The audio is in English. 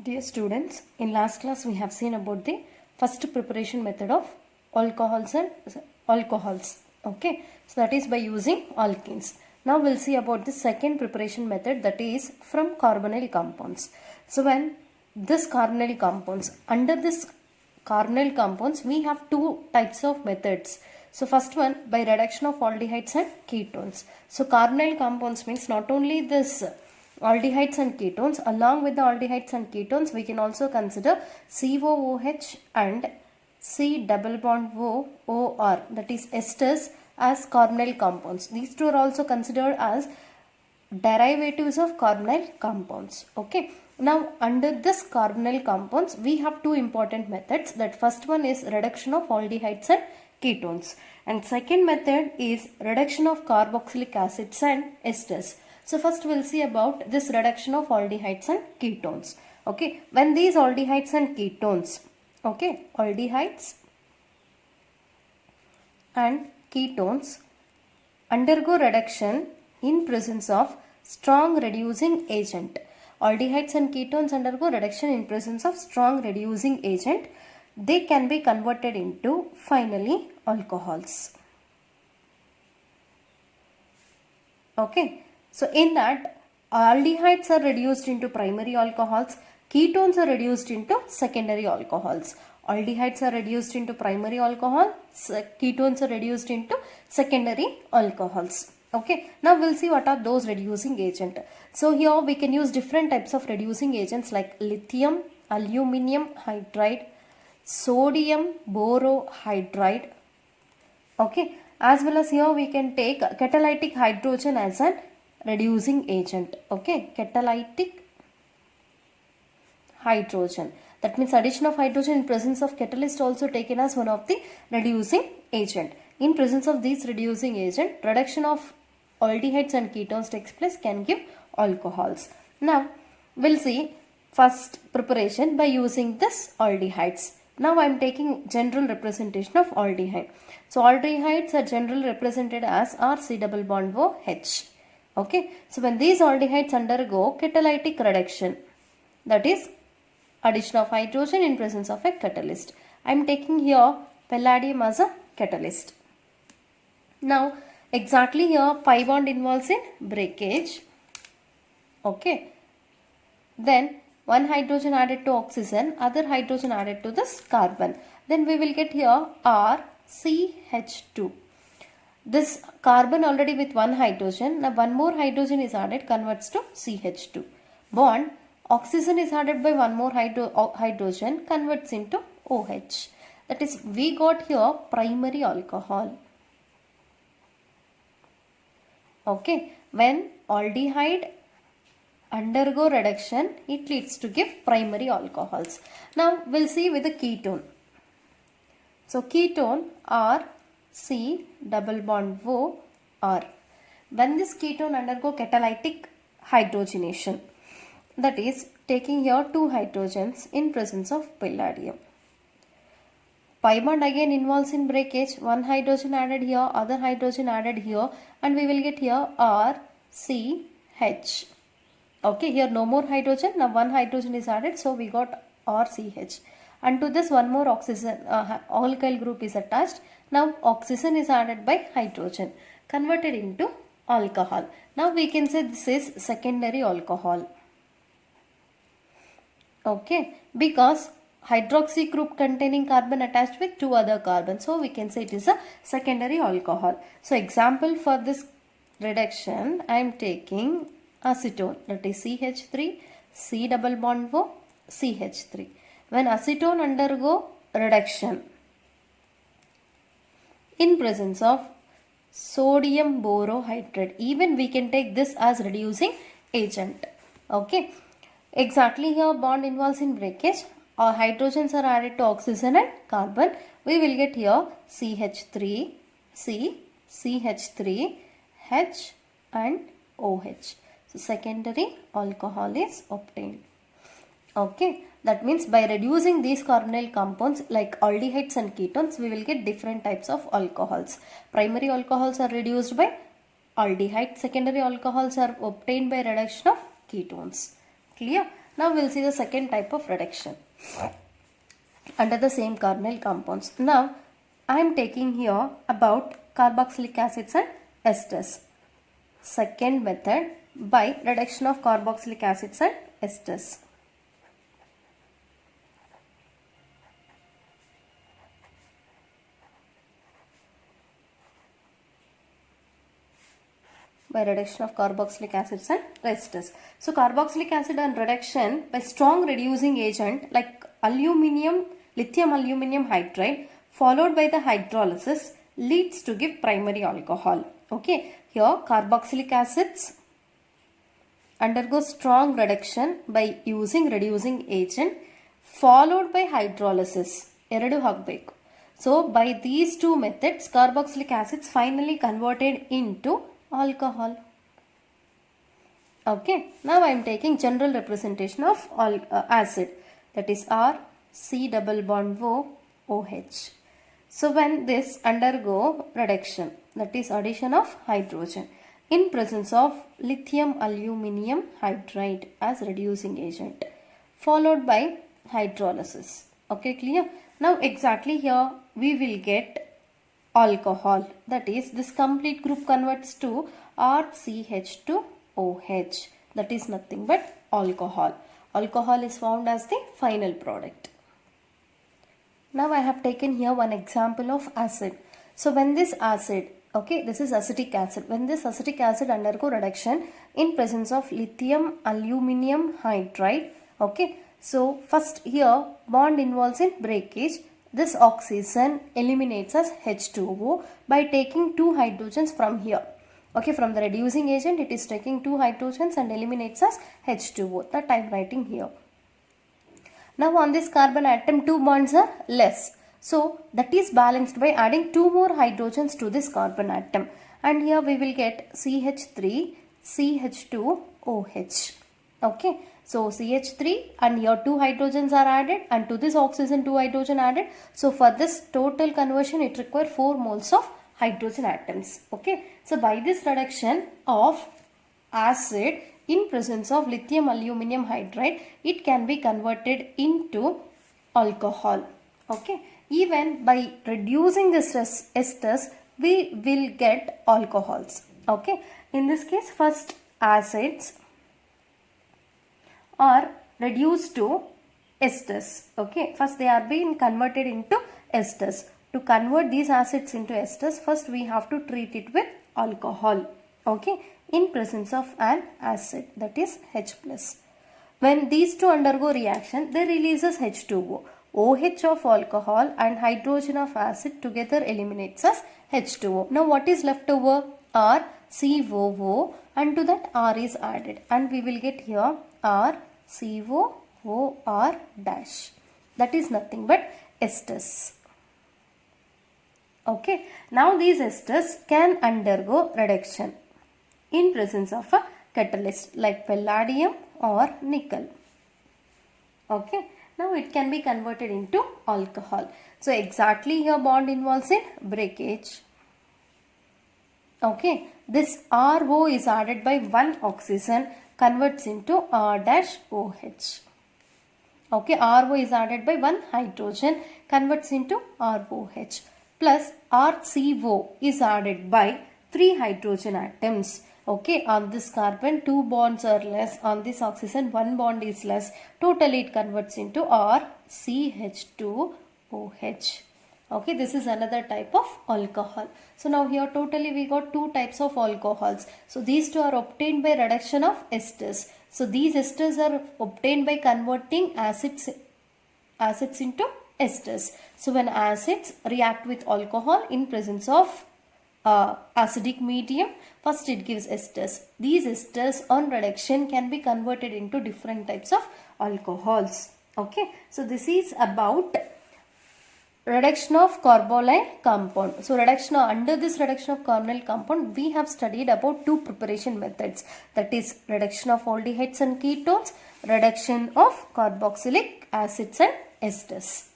Dear students, in last class we have seen about the first preparation method of alcohols and alcohols. Okay, so that is by using alkenes. Now we'll see about the second preparation method, that is from carbonyl compounds. So when this carbonyl compounds, under this carbonyl compounds we have two types of methods. So first one, by reduction of aldehydes and ketones. So carbonyl compounds means not only this aldehydes and ketones, along with the aldehydes and ketones we can also consider COOH and C double bond O OR, that is esters, as carbonyl compounds. These two are also considered as derivatives of carbonyl compounds. Okay, now under this carbonyl compounds we have two important methods. That first one is reduction of aldehydes and ketones, and second method is reduction of carboxylic acids and esters. So first we'll see about this reduction of aldehydes and ketones. Okay, when these aldehydes and ketones, okay, aldehydes and ketones undergo reduction in presence of strong reducing agent. Aldehydes and ketones undergo reduction in presence of strong reducing agent. They can be converted into finally alcohols. Okay. So in that, aldehydes are reduced into primary alcohols, ketones are reduced into secondary alcohols. Aldehydes are reduced into primary alcohol, ketones are reduced into secondary alcohols. Okay, now we'll see what are those reducing agents. So here we can use different types of reducing agents like lithium, aluminum hydride, sodium borohydride. Okay, as well as here we can take catalytic hydrogen as an reducing agent. Okay, catalytic hydrogen, that means addition of hydrogen in presence of catalyst also taken as one of the reducing agent. In presence of these reducing agent, reduction of aldehydes and ketones takes place, can give alcohols. Now we'll see first preparation by using this aldehydes. Now I am taking general representation of aldehyde. So aldehydes are generally represented as RC double bond OH. Okay, so when these aldehydes undergo catalytic reduction, that is addition of hydrogen in presence of a catalyst. I am taking here palladium as a catalyst. Now exactly here pi bond involves in breakage. Okay, then one hydrogen added to oxygen, other hydrogen added to this carbon. Then we will get here RCH2. This carbon already with one hydrogen, now one more hydrogen is added, converts to CH2. Bond, oxygen is added by one more hydrogen, converts into OH. That is, we got here primary alcohol. Okay, when aldehyde undergo reduction, it leads to give primary alcohols. Now we'll see with the ketone. So ketone are C double bond O R. When this ketone undergo catalytic hydrogenation, that is taking here two hydrogens in presence of palladium. Pi bond again involves in breakage, one hydrogen added here, other hydrogen added here, and we will get here RCH. Okay, here no more hydrogen, now one hydrogen is added, so we got RCH. And to this one more oxygen alkyl group is attached. Now oxygen is added by hydrogen, converted into alcohol. Now we can say this is secondary alcohol. Okay, because hydroxy group containing carbon attached with two other carbons, so we can say it is a secondary alcohol. So example for this reduction, I am taking acetone, that is CH3, C double bond O, CH3. When acetone undergo reduction in presence of sodium borohydride, even we can take this as reducing agent. Okay, exactly here bond involves in breakage. Our hydrogens are added to oxygen and carbon. We will get here CH3, C, CH3, H and OH. So secondary alcohol is obtained. Okay, that means by reducing these carbonyl compounds like aldehydes and ketones, we will get different types of alcohols. Primary alcohols are reduced by aldehyde, secondary alcohols are obtained by reduction of ketones. Clear? Now we'll see the second type of reduction under the same carbonyl compounds. Now I am taking here about carboxylic acids and esters. Second method by reduction of carboxylic acids and esters. By reduction of carboxylic acids and esters. So carboxylic acid and reduction by strong reducing agent like lithium aluminium hydride followed by the hydrolysis leads to give primary alcohol. Okay, here carboxylic acids undergo strong reduction by using reducing agent followed by hydrolysis. So by these two methods carboxylic acids finally converted into alcohol. Okay, now I am taking general representation of acid, that is R C double bond O OH. So when this undergo reduction, that is addition of hydrogen in presence of lithium aluminium hydride as reducing agent followed by hydrolysis. Okay, clear? Now exactly here we will get alcohol, that is this complete group converts to RCH2OH, that is nothing but alcohol. Alcohol is found as the final product. Now I have taken here one example of acid. So when this acid, okay, this is acetic acid, when this acetic acid undergo reduction in presence of lithium aluminium hydride, okay, so first here bond involves in breakage. This oxygen eliminates as H2O by taking two hydrogens from here. Okay, from the reducing agent it is taking two hydrogens and eliminates as H2O. That I am writing here. Now on this carbon atom two bonds are less. So that is balanced by adding two more hydrogens to this carbon atom. And here we will get CH3, CH2OH. Okay. So CH3 and here two hydrogens are added and to this oxygen two hydrogen added. So for this total conversion it requires 4 moles of hydrogen atoms. Okay. So by this reduction of acid in presence of lithium aluminium hydride, it can be converted into alcohol. Okay. Even by reducing this esters we will get alcohols. Okay. In this case first acids are reduced to esters. Okay, first they are being converted into esters. To convert these acids into esters, first we have to treat it with alcohol. Okay, in presence of an acid, that is H plus. When these two undergo reaction, they releases H2O. OH of alcohol and hydrogen of acid together eliminates as H2O. Now what is left over? R COO, and to that R is added and we will get here R COOR dash, that is nothing but esters. Okay, now these esters can undergo reduction in presence of a catalyst like palladium or nickel. Okay, now it can be converted into alcohol. So exactly here bond involves in breakage. Okay, this RO is added by one oxygen, converts into R dash OH. Okay, RO is added by one hydrogen, converts into ROH. Plus RCO is added by 3 hydrogen atoms. Okay, on this carbon 2 bonds are less, on this oxygen 1 bond is less. Totally it converts into RCH2OH. Okay, this is another type of alcohol. So now here totally we got 2 types of alcohols. So these two are obtained by reduction of esters. So these esters are obtained by converting acids into esters. So when acids react with alcohol in presence of acidic medium, first it gives esters. These esters on reduction can be converted into different types of alcohols. Okay, so this is about reduction of carbonyl compound. So under this reduction of carbonyl compound we have studied about 2 preparation methods, that is reduction of aldehydes and ketones, reduction of carboxylic acids and esters.